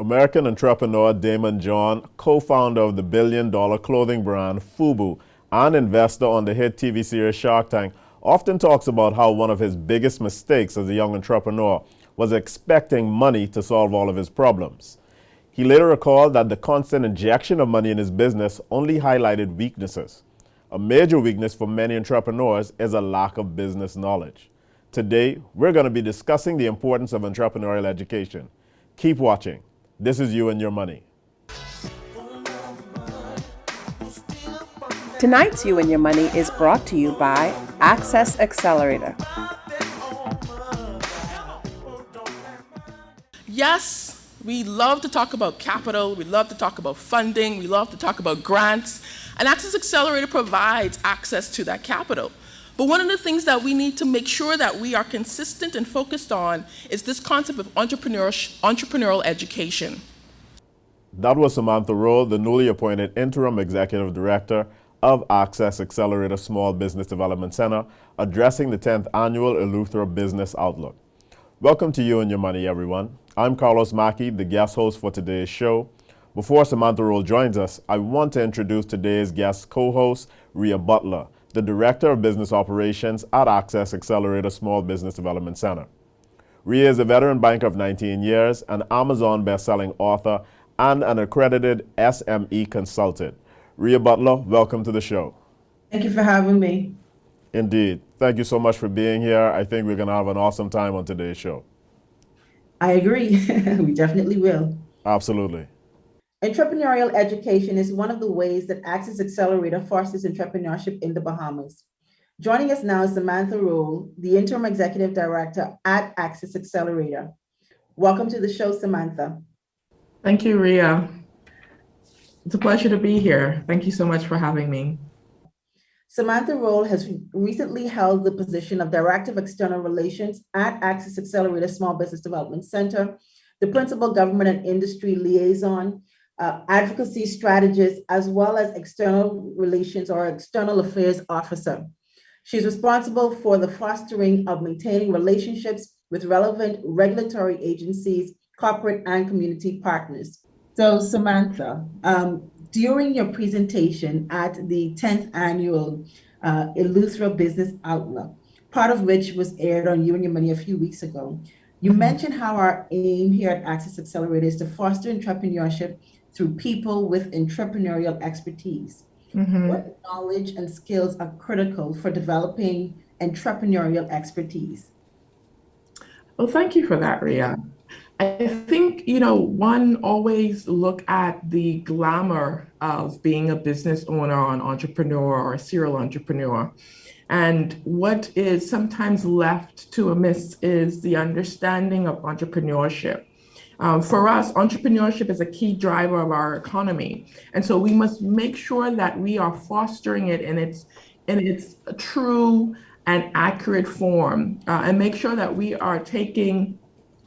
American entrepreneur Damon John, co-founder of the billion-dollar clothing brand FUBU and investor on the hit TV series Shark Tank, often talks about how one of his biggest mistakes as a young entrepreneur was expecting money to solve all of his problems. He later recalled that the constant injection of money in his business only highlighted weaknesses. A major weakness for many entrepreneurs is a lack of business knowledge. Today, we're going to be discussing the importance of entrepreneurial education. Keep watching. This is You and Your Money. Tonight's You and Your Money is brought to you by Access Accelerator. Yes, we love to talk about capital, we love to talk about funding, we love to talk about grants, and Access Accelerator provides access to that capital. But one of the things that we need to make sure that we are consistent and focused on is this concept of entrepreneurial education. That was Samantha Rowe, the newly appointed Interim Executive Director of Access Accelerator Small Business Development Center, addressing the 10th Annual Eleuthera Business Outlook. Welcome to You and Your Money, everyone. I'm Carlos Mackey, the guest host for today's show. Before Samantha Rowe joins us, I want to introduce today's guest co-host, Rhea Butler, the Director of Business Operations at Access Accelerator Small Business Development Center. Rhea is a veteran banker of 19 years, an Amazon best-selling author, and an accredited SME consultant. Rhea Butler, welcome to the show. Thank you for having me. Indeed. Thank you so much for being here. I think we're going to have an awesome time on today's show. I agree. We definitely will. Absolutely. Entrepreneurial education is one of the ways that Access Accelerator fosters entrepreneurship in the Bahamas. Joining us now is Samantha Rowe, the Interim Executive Director at Access Accelerator. Welcome to the show, Samantha. Thank you, Rhea. It's a pleasure to be here. Thank you so much for having me. Samantha Rowe has recently held the position of Director of External Relations at Access Accelerator Small Business Development Center, the Principal Government and Industry Liaison, Advocacy Strategist, as well as External Relations or External Affairs Officer. She's responsible for the fostering of maintaining relationships with relevant regulatory agencies, corporate and community partners. So Samantha, during your presentation at the 10th Annual Eleuthera Business Outlook, part of which was aired on You and Your Money a few weeks ago, you mentioned how our aim here at Access Accelerator is to foster entrepreneurship through people with entrepreneurial expertise. What knowledge and skills are critical for developing entrepreneurial expertise? Well, thank you for that, Rhea. I think, one always look at the glamour of being a business owner or an entrepreneur or a serial entrepreneur. And what is sometimes left to amiss is the understanding of entrepreneurship. For us, entrepreneurship is a key driver of our economy. And so we must make sure that we are fostering it in its true and accurate form, and make sure that we are taking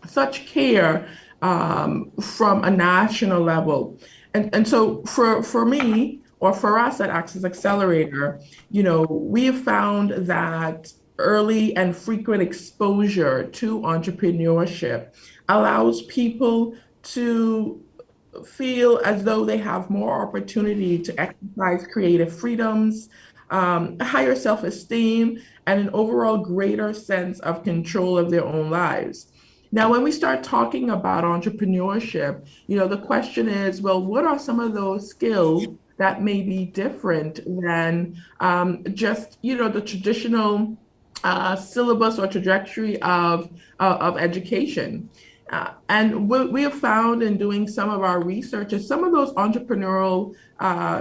such care from a national level. And so for me, or for us at Access Accelerator, we have found that early and frequent exposure to entrepreneurship allows people to feel as though they have more opportunity to exercise creative freedoms, higher self-esteem, and an overall greater sense of control of their own lives. Now, when we start talking about entrepreneurship, the question is, well, what are some of those skills that may be different than just, the traditional syllabus or trajectory of education? And what we have found in doing some of our research is some of those entrepreneurial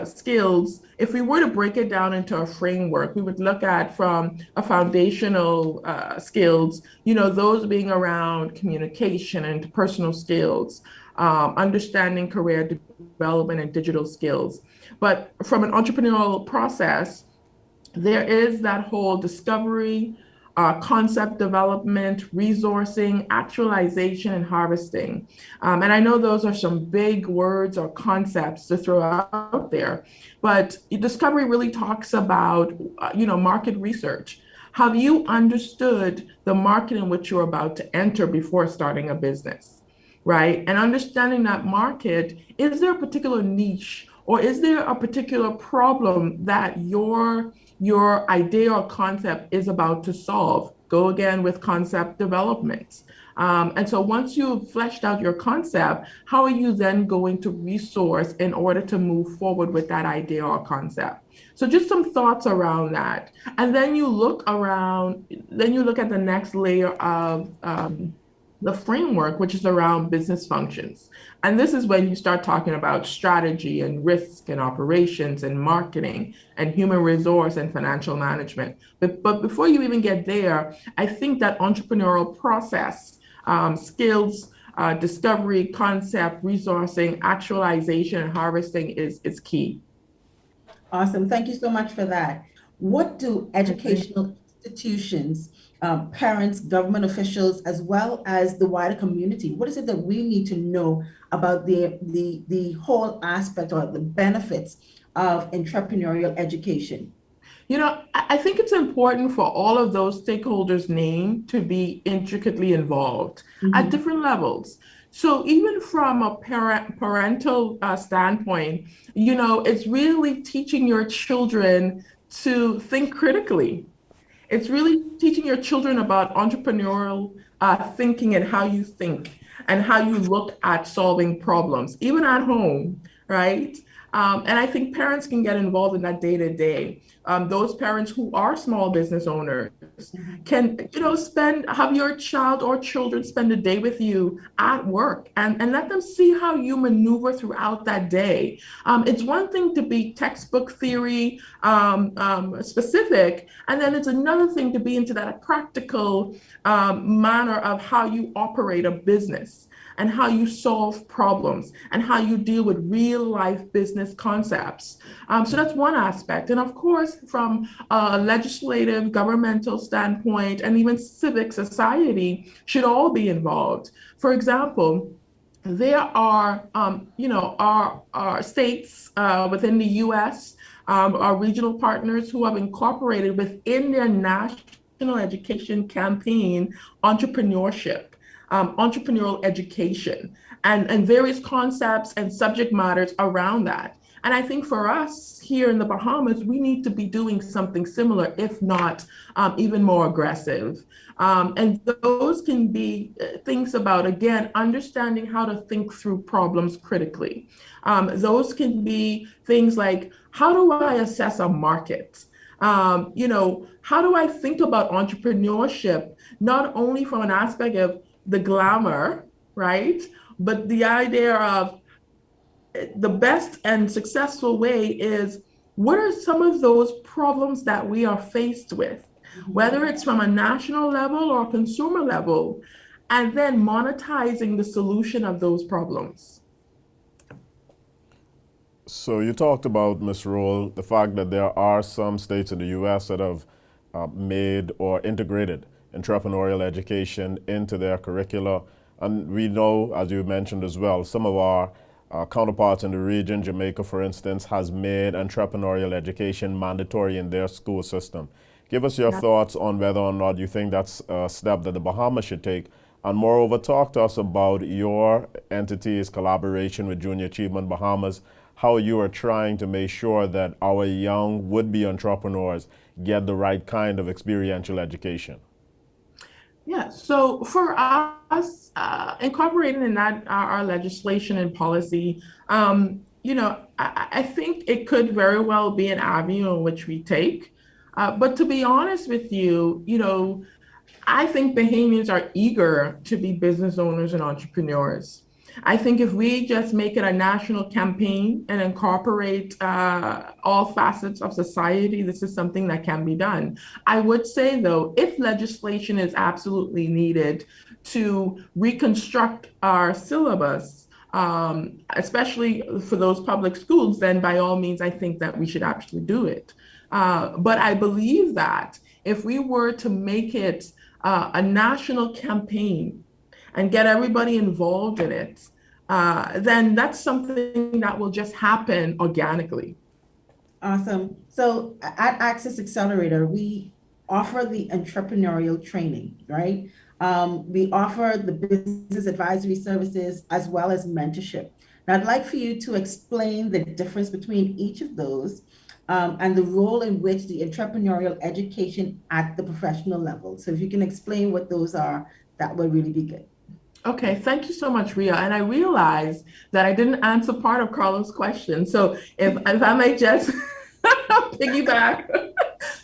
skills, if we were to break it down into a framework, we would look at from a foundational skills, those being around communication and interpersonal skills, understanding career development and digital skills. But from an entrepreneurial process, there is that whole discovery, concept development, resourcing, actualization, and harvesting. And I know those are some big words or concepts to throw out there, but discovery really talks about, market research. Have you understood the market in which you're about to enter before starting a business? right? And understanding that market, is there a particular niche or is there a particular problem that your idea or concept is about to solve? Go again with concept development. And so once you've fleshed out your concept, how are you then going to resource in order to move forward with that idea or concept? So just some thoughts around that. And then you look around, then you look at the next layer of the framework, which is around business functions. And this is when you start talking about strategy and risk and operations and marketing and human resource and financial management. But before you even get there, I think that entrepreneurial process, skills, discovery, concept, resourcing, actualization, and harvesting is key. Awesome. Thank you so much for that. What do educational institutions, parents, government officials, as well as the wider community, what is it that we need to know about the whole aspect or the benefits of entrepreneurial education? You know, I think it's important for all of those stakeholders named to be intricately involved at Mhm. different levels. So even from a parental standpoint, you know, it's really teaching your children to think critically. It's really teaching your children about entrepreneurial thinking and how you think and how you look at solving problems, even at home, right? And I think parents can get involved in that day to day. Those parents who are small business owners can, you know, have your child or children spend a day with you at work and let them see how you maneuver throughout that day. It's one thing to be textbook theory specific, and then it's another thing to be into that practical manner of how you operate a business and how you solve problems and how you deal with real life business concepts. So that's one aspect. And of course, from a legislative, governmental standpoint, and even civic society should all be involved. For example, there are, you know, our states within the U.S., our regional partners who have incorporated within their national education campaign entrepreneurship, entrepreneurial education, and various concepts and subject matters around that. And I think for us here in the Bahamas, we need to be doing something similar, if not even more aggressive. And those can be things about, again, understanding how to think through problems critically. Those can be things like, how do I assess a market? You know, how do I think about entrepreneurship, not only from an aspect of the glamour, right? But the idea of the best and successful way is, what are some of those problems that we are faced with, whether it's from a national level or consumer level, and then monetizing the solution of those problems. So you talked about, Ms. Roll, the fact that there are some states in the U.S. that have made or integrated entrepreneurial education into their curricula. And we know, as you mentioned as well, some of our counterparts in the region, Jamaica, for instance, has made entrepreneurial education mandatory in their school system. Give us your thoughts on whether or not you think that's a step that the Bahamas should take. And moreover, talk to us about your entity's collaboration with Junior Achievement Bahamas, how you are trying to make sure that our young would-be entrepreneurs get the right kind of experiential education. Yeah, so for us, incorporating in that our legislation and policy, you know, I think it could very well be an avenue in which we take. But to be honest with you, you know, I think Bahamians are eager to be business owners and entrepreneurs. I think if we just make it a national campaign and incorporate all facets of society, this is something that can be done. I would say, though, if legislation is absolutely needed to reconstruct our syllabus, especially for those public schools, then by all means, I think that we should actually do it. But I believe that if we were to make it a national campaign and get everybody involved in it, then that's something that will just happen organically. Awesome. So at Access Accelerator, we offer the entrepreneurial training, right? We offer the business advisory services as well as mentorship. Now, I'd like for you to explain the difference between each of those and the role in which the entrepreneurial education at the professional level. So if you can explain what those are, that would really be good. Okay, thank you so much, Ria. And I realized that I didn't answer part of Carlos' question. So if I may just piggyback.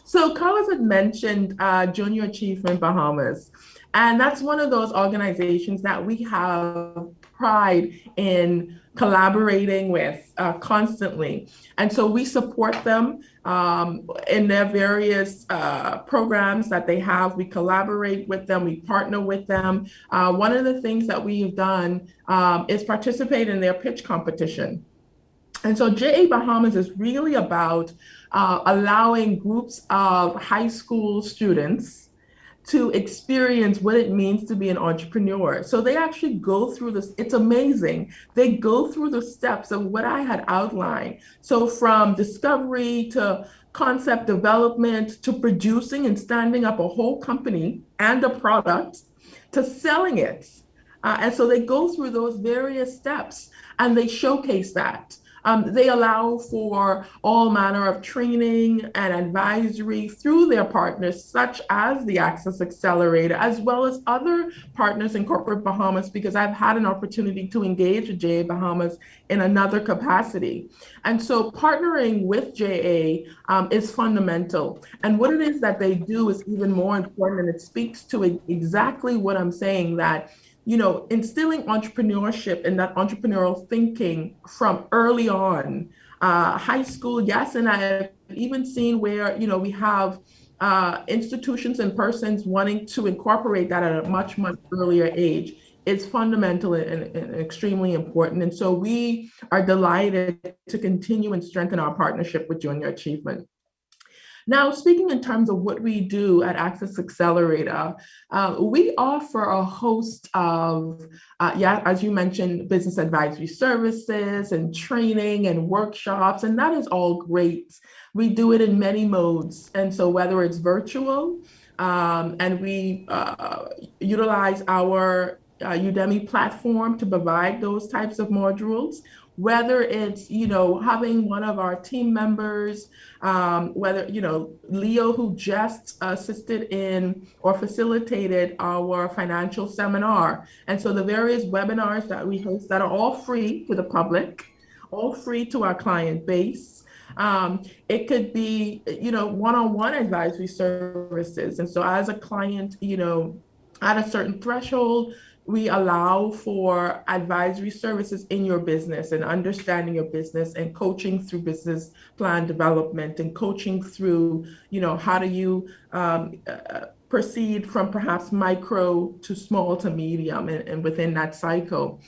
So Carlos had mentioned Junior Achievement Bahamas. And that's one of those organizations that we have pride in collaborating with constantly. And so we support them in their various programs that they have. We collaborate with them, we partner with them. One of the things that we have done is participate in their pitch competition. And so JA Bahamas is really about allowing groups of high school students to experience what it means to be an entrepreneur. So they actually go through this, it's amazing. They go through the steps of what I had outlined. So from discovery to concept development to producing and standing up a whole company and a product to selling it. And so they go through those various steps and they showcase that. They allow for all manner of training and advisory through their partners, such as the Access Accelerator, as well as other partners in corporate Bahamas, because I've had an opportunity to engage with JA Bahamas in another capacity. And so partnering with JA is fundamental. And what it is that they do is even more important, and it speaks to exactly what I'm saying, that instilling entrepreneurship and that entrepreneurial thinking from early on, high school, yes, and I've even seen where, we have institutions and persons wanting to incorporate that at a much, much earlier age. It's fundamental and extremely important. And so we are delighted to continue and strengthen our partnership with Junior Achievement. Now, speaking in terms of what we do at Access Accelerator, we offer a host of, as you mentioned, business advisory services and training and workshops, and that is all great. We do it in many modes. And so whether it's virtual, and we utilize our Udemy platform to provide those types of modules, whether it's, having one of our team members, whether, Leo, who just assisted in or facilitated our financial seminar. And so the various webinars that we host that are all free to the public, all free to our client base. It could be, one-on-one advisory services. And so as a client, at a certain threshold, we allow for advisory services in your business and understanding your business and coaching through business plan development and coaching through, how do you proceed from perhaps micro to small to medium and within that cycle.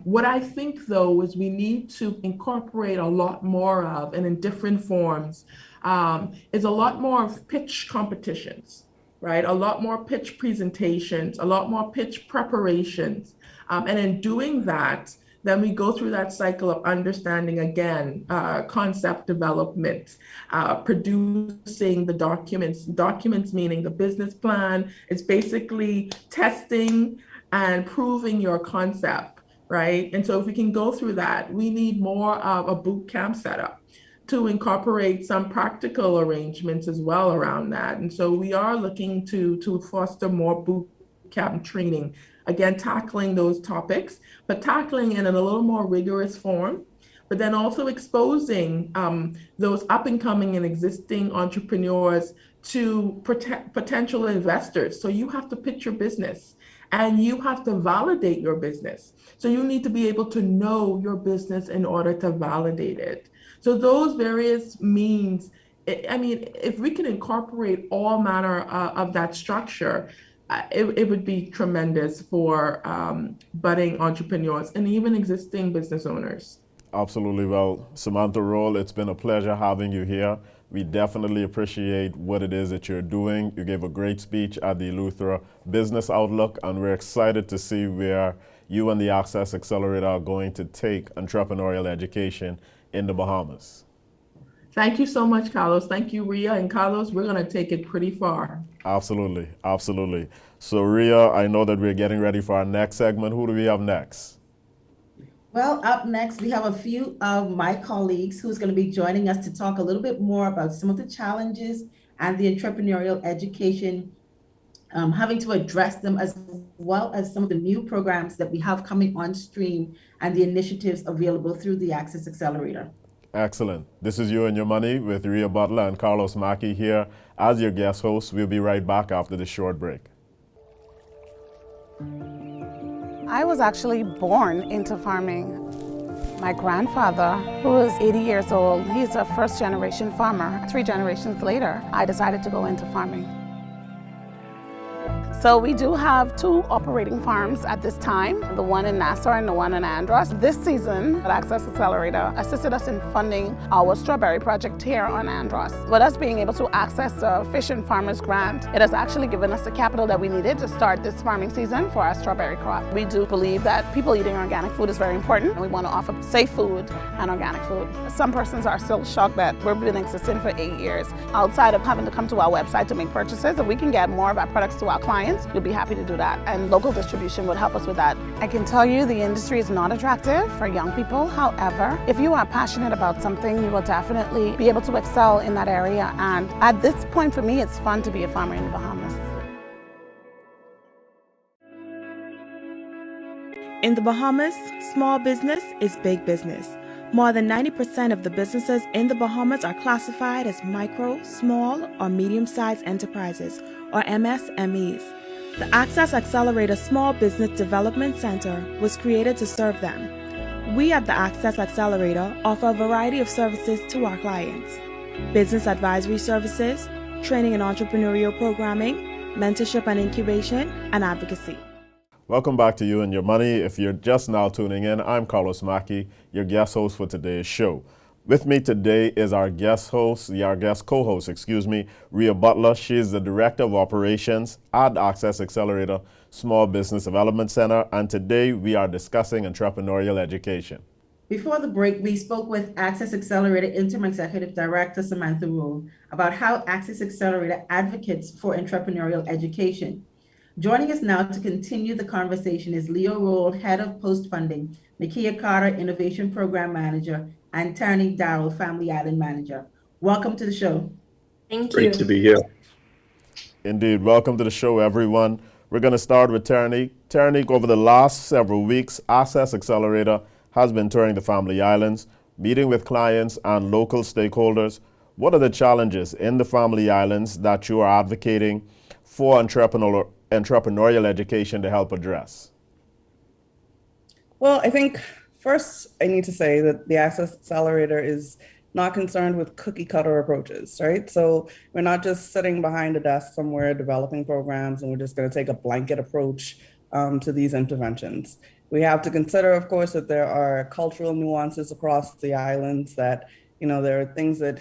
What I think, though, is we need to incorporate a lot more of, and in different forms, is a lot more of pitch competitions. Right? A lot more pitch presentations, a lot more pitch preparations. And in doing that, then we go through that cycle of understanding again, concept development, producing the documents meaning the business plan. It's basically testing and proving your concept, right? And so if we can go through that, we need more of a boot camp setup to incorporate some practical arrangements as well around that. And so we are looking to foster more boot camp training, again, tackling those topics, but tackling it in a little more rigorous form, but then also exposing those up and coming and existing entrepreneurs to potential investors. So you have to pitch your business and you have to validate your business. So you need to be able to know your business in order to validate it. So those various means, if we can incorporate all manner of that structure, it would be tremendous for budding entrepreneurs and even existing business owners. Absolutely. Well, Samantha Roll, it's been a pleasure having you here. We definitely appreciate what it is that you're doing. You gave a great speech at the Eleuthera Business Outlook, and we're excited to see where you and the Access Accelerator are going to take entrepreneurial education in the Bahamas. Thank you so much, Carlos. Thank you, Ria. And Carlos, we're going to take it pretty far. Absolutely, absolutely. So, Ria, I know that we're getting ready for our next segment. Who do we have next? Well, up next, we have a few of my colleagues who's going to be joining us to talk a little bit more about some of the challenges and the entrepreneurial education, having to address them, as well as some of the new programs that we have coming on stream and the initiatives available through the Access Accelerator. Excellent. This is You and Your Money with Ria Butler and Carlos Mackey here as your guest host. We'll be right back after this short break. I was actually born into farming. My grandfather, who is 80 years old, he's a first-generation farmer. 3 generations later, I decided to go into farming. So we do have 2 operating farms at this time, the one in Nassau and the one in Andros. This season, Access Accelerator assisted us in funding our strawberry project here on Andros. With us being able to access the Fish and Farmers Grant, it has actually given us the capital that we needed to start this farming season for our strawberry crop. We do believe that people eating organic food is very important, and we want to offer safe food and organic food. Some persons are still shocked that we've been existing for 8 years. Outside of having to come to our website to make purchases, if we can get more of our products to our clients, we'll be happy to do that, and local distribution would help us with that. I can tell you the industry is not attractive for young people. However, if you are passionate about something, you will definitely be able to excel in that area. And at this point for me, it's fun to be a farmer in the Bahamas. In the Bahamas, small business is big business. More than 90% of the businesses in the Bahamas are classified as micro, small, or medium-sized enterprises, or MSMEs. The Access Accelerator Small Business Development Center was created to serve them. We at the Access Accelerator offer a variety of services to our clients: business advisory services, training and entrepreneurial programming, mentorship and incubation, and advocacy. Welcome back to You and Your Money. If you're just now tuning in, I'm Carlos Mackey, your guest host for today's show. With me today is our guest co-host, Ria Butler. She is the Director of Operations at Access Accelerator Small Business Development Center, and today we are discussing entrepreneurial education. Before the break, we spoke with Access Accelerator Interim Executive Director Samantha Rule about how Access Accelerator advocates for entrepreneurial education. Joining us now to continue the conversation is Leo Roll, Head of Post-Funding, Nakia Carter, Innovation Program Manager, and Tani Darrell, Family Island Manager. Welcome to the show. Thank you. Great to be here. Indeed. Welcome to the show, everyone. We're going to start with Tani. Tani, over the last several weeks, Access Accelerator has been touring the Family Islands, meeting with clients and local stakeholders. What are the challenges in the Family Islands that you are advocating for entrepreneurial education to help address? Well, I think first I need to say that the Access Accelerator is not concerned with cookie cutter approaches, right? So we're not just sitting behind a desk somewhere developing programs and we're just going to take a blanket approach to these interventions. We have to consider, of course, that there are cultural nuances across the islands, that, there are things that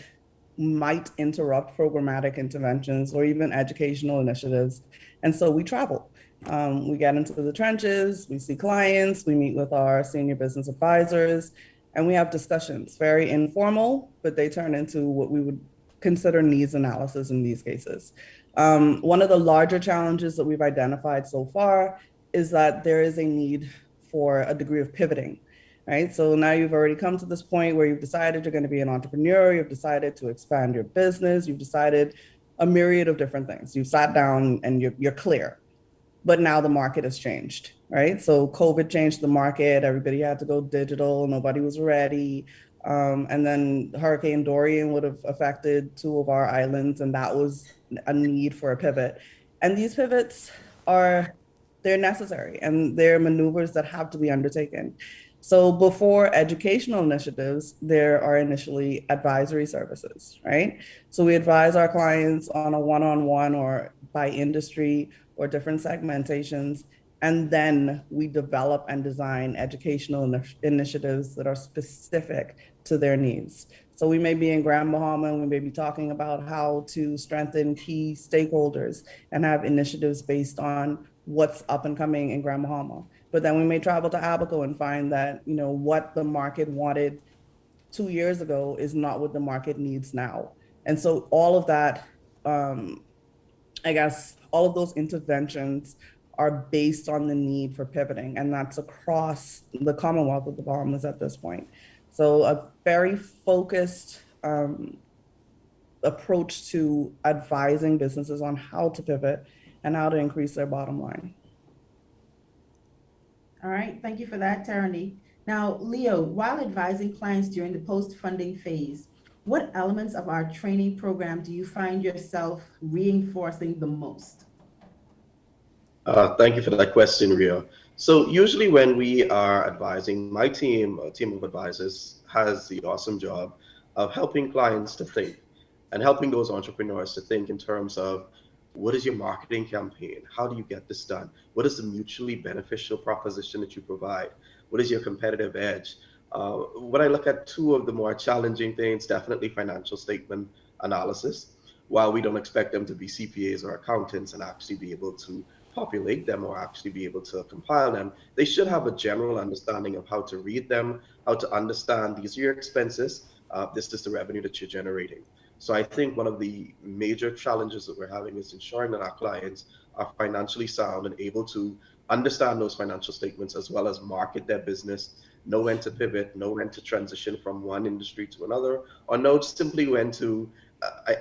might interrupt programmatic interventions or even educational initiatives. And so we travel. We get into the trenches, we see clients, we meet with our senior business advisors, and we have discussions, very informal, but they turn into what we would consider needs analysis in these cases. One of the larger challenges that we've identified so far is that there is a need for a degree of pivoting, right? So now you've already come to this point where you've decided you're going to be an entrepreneur, you've decided to expand your business, you've decided a myriad of different things. You've sat down and you're clear, but now the market has changed, right? So COVID changed the market, everybody had to go digital, nobody was ready. And then Hurricane Dorian would have affected 2 of our islands, and that was a need for a pivot. And these pivots they're necessary, and they're maneuvers that have to be undertaken. So before educational initiatives, there are initially advisory services, right? So we advise our clients on a one-on-one or by industry or different segmentations, and then we develop and design educational initiatives that are specific to their needs. So we may be in Grand Bahama and we may be talking about how to strengthen key stakeholders and have initiatives based on what's up and coming in Grand Bahama. But then we may travel to Abaco and find that, what the market wanted 2 years ago is not what the market needs now. And so all of that, I guess, all of those interventions are based on the need for pivoting, and that's across the Commonwealth of the Bahamas at this point. So a very focused approach to advising businesses on how to pivot and how to increase their bottom line. All right, thank you for that, Tarani. Now, Leo, while advising clients during the post-funding phase, what elements of our training program do you find yourself reinforcing the most? Thank you for that question, Ria. So usually when we are advising, my team, a team of advisors, has the awesome job of helping clients to think and helping those entrepreneurs to think in terms of what is your marketing campaign? How do you get this done? What is the mutually beneficial proposition that you provide? What is your competitive edge? When I look at two of the more challenging things, definitely financial statement analysis. While we don't expect them to be CPAs or accountants and actually be able to populate them or actually be able to compile them, they should have a general understanding of how to read them, how to understand these are your expenses, this is the revenue that you're generating. So I think one of the major challenges that we're having is ensuring that our clients are financially sound and able to understand those financial statements as well as market their business, know when to pivot, know when to transition from one industry to another, or know simply when to,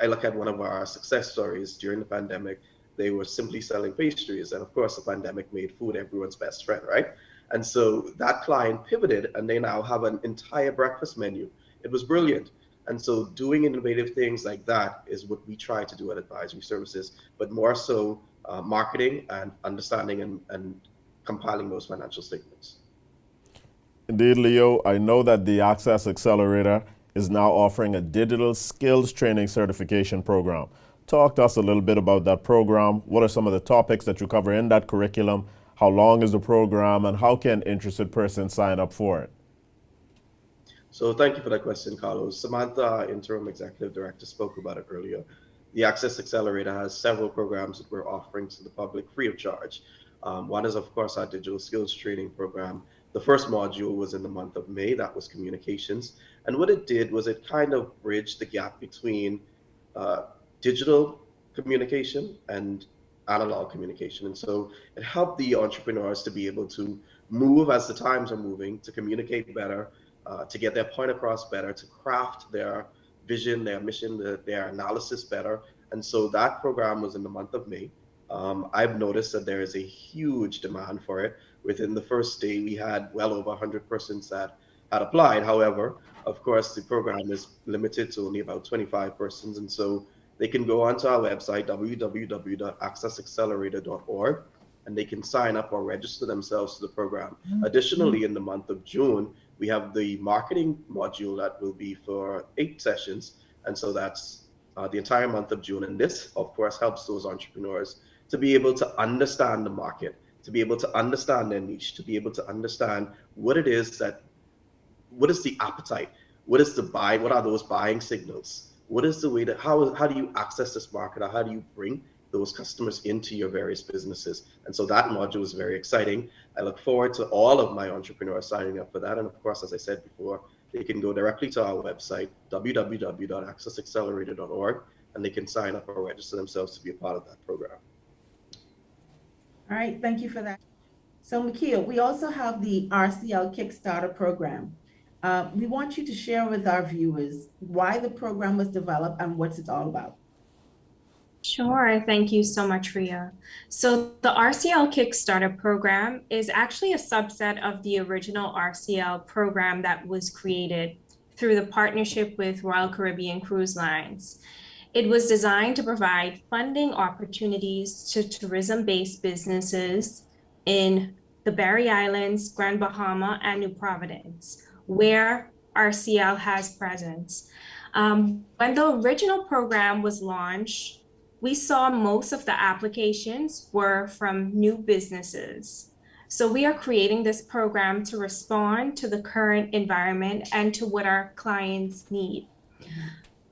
I look at one of our success stories during the pandemic. They were simply selling pastries. And of course, the pandemic made food everyone's best friend, right? And so that client pivoted and they now have an entire breakfast menu. It was brilliant. And so doing innovative things like that is what we try to do at Advisory Services, but more so marketing and understanding and compiling those financial statements. Indeed, Leo, I know that the Access Accelerator is now offering a digital skills training certification program. Talk to us a little bit about that program. What are some of the topics that you cover in that curriculum? How long is the program, and how can interested persons sign up for it? So thank you for that question, Carlos. Samantha, our Interim Executive Director, spoke about it earlier. The Access Accelerator has several programs that we're offering to the public free of charge. One is, of course, our digital skills training program. The first module was in the month of May. That was communications. And what it did was it kind of bridged the gap between digital communication and analog communication. And so it helped the entrepreneurs to be able to move as the times are moving, to communicate better, to get their point across better, to craft their vision, their mission, their analysis better. And so that program was in the month of May. I've noticed that there is a huge demand for it. Within the first day, we had well over 100 persons that had applied. However, of course, the program is limited to only about 25 persons. And so they can go onto our website, www.accessaccelerator.org, and they can sign up or register themselves to the program. Additionally, in the month of June, we have the marketing module that will be for 8 sessions. And so that's the entire month of June. And this, of course, helps those entrepreneurs to be able to understand the market, to be able to understand their niche, to be able to understand what it is that, what is the appetite? What is the buy? What are those buying signals? What is the way that, how do you access this market, or how do you bring those customers into your various businesses? And so that module is very exciting. I look forward to all of my entrepreneurs signing up for that. And of course, as I said before, they can go directly to our website, www.accessaccelerator.org, and they can sign up or register themselves to be a part of that program. All right, thank you for that. So Makia, we also have the RCL Kickstarter program. We want you to share with our viewers why the program was developed and what's it all about. Sure, thank you so much, Ria. So the RCL Kickstarter program is actually a subset of the original RCL program that was created through the partnership with Royal Caribbean Cruise Lines. It was designed to provide funding opportunities to tourism-based businesses in the Berry Islands, Grand Bahama, and New Providence, where RCL has presence. When the original program was launched, we saw most of the applications were from new businesses. So we are creating this program to respond to the current environment and to what our clients need.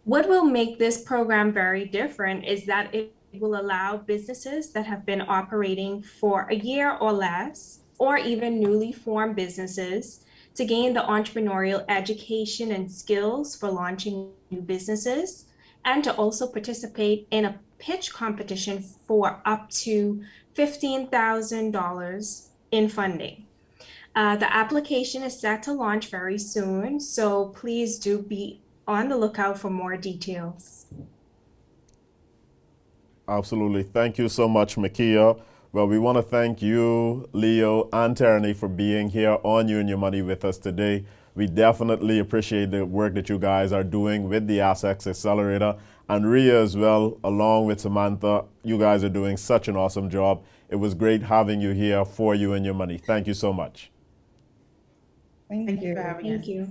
What will make this program very different is that it will allow businesses that have been operating for a year or less, or even newly formed businesses, to gain the entrepreneurial education and skills for launching new businesses, and to also participate in a pitch competition for up to $15,000 in funding. The application is set to launch very soon, so please do be on the lookout for more details. Absolutely. Thank you so much, Makia. Well, we want to thank you, Leo, and Tierney for being here on You and Your Money with us today. We definitely appreciate the work that you guys are doing with the Access Accelerator. And Ria as well, along with Samantha, you guys are doing such an awesome job. It was great having you here for You and Your Money. Thank you so much. Thank you. for having us. Thank you.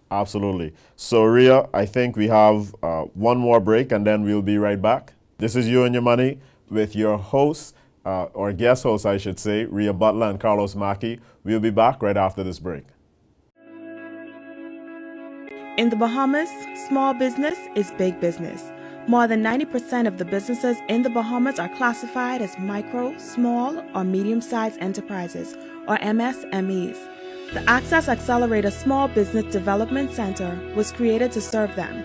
Absolutely. So, Ria, I think we have one more break and then we'll be right back. This is You and Your Money with your hosts, or guest hosts, I should say, Ria Butler and Carlos Mackey. We'll be back right after this break. In the Bahamas, small business is big business. More than 90% of the businesses in the Bahamas are classified as micro, small, or medium-sized enterprises, or MSMEs. The Access Accelerator Small Business Development Center was created to serve them.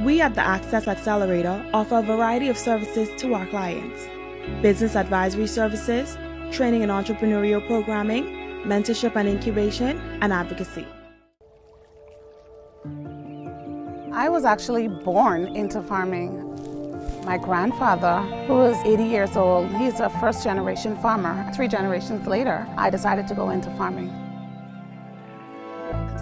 We at the Access Accelerator offer a variety of services to our clients: business advisory services, training and entrepreneurial programming, mentorship and incubation, and advocacy. I was actually born into farming. My grandfather, who is 80 years old, he's a first-generation farmer. 3 generations later, I decided to go into farming.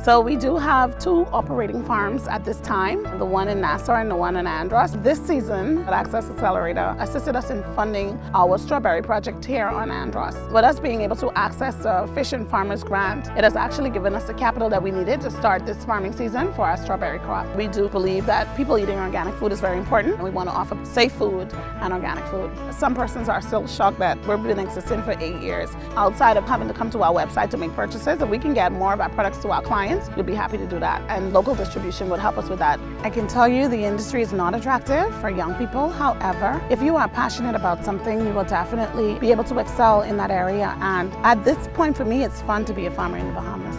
So we do have 2 operating farms at this time, the one in Nassau and the one in Andros. This season, the Access Accelerator assisted us in funding our strawberry project here on Andros. With us being able to access the Fish and Farmers Grant, it has actually given us the capital that we needed to start this farming season for our strawberry crop. We do believe that people eating organic food is very important, and we want to offer safe food and organic food. Some persons are still shocked that we've been existing for 8 years. Outside of having to come to our website to make purchases, if we can get more of our products to our clients, we'd be happy to do that, and local distribution would help us with that. I can tell you the industry is not attractive for young people. However, if you are passionate about something, you will definitely be able to excel in that area. And at this point for me, it's fun to be a farmer in the Bahamas.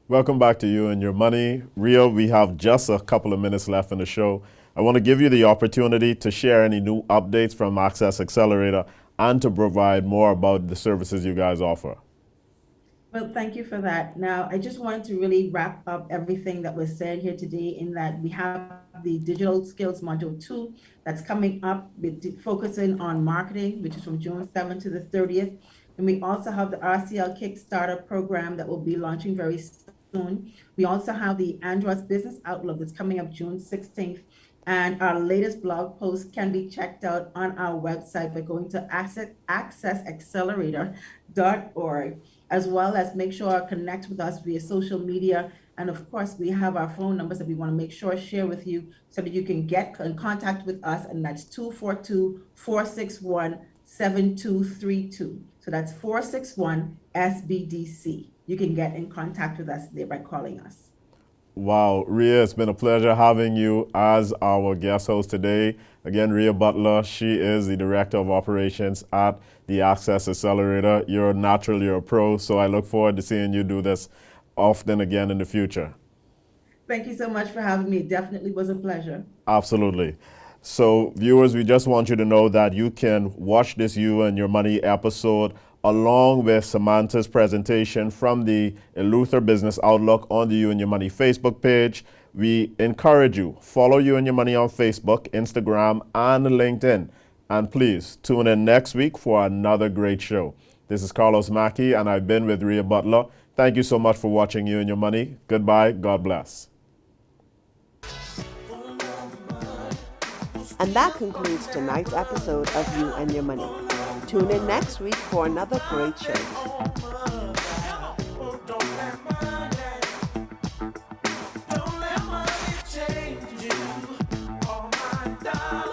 Welcome back to You and Your Money. Ria, we have just a couple of minutes left in the show. I want to give you the opportunity to share any new updates from Access Accelerator and to provide more about the services you guys offer. Well, thank you for that. Now, I just wanted to really wrap up everything that was said here today in that we have the Digital Skills Module 2 that's coming up, with focusing on marketing, which is from June 7th to the 30th. And we also have the RCL Kickstarter program that will be launching very soon. We also have the Andros Business Outlook that's coming up June 16th. And our latest blog post can be checked out on our website by going to accessaccelerator.org, as well as make sure to connect with us via social media. And of course, we have our phone numbers that we want to make sure share with you so that you can get in contact with us. And that's 242-461-7232. So that's 461-SBDC. You can get in contact with us there by calling us. Wow, Ria, it's been a pleasure having you as our guest host today. Again, Ria Butler, she is the Director of Operations at the Access Accelerator. You're a pro, so I look forward to seeing you do this often again in the future. Thank you so much for having me. It definitely was a pleasure. Absolutely. So, viewers, we just want you to know that you can watch this You and Your Money episode along with Samantha's presentation from the Eleuthera Business Outlook on the You and Your Money Facebook page. We encourage you, follow You and Your Money on Facebook, Instagram, and LinkedIn. And please tune in next week for another great show. This is Carlos Mackey, and I've been with Ria Butler. Thank you so much for watching You and Your Money. Goodbye. God bless. And that concludes tonight's episode of You and Your Money. Tune in next week for another great show. Don't let money change you. All my dollars.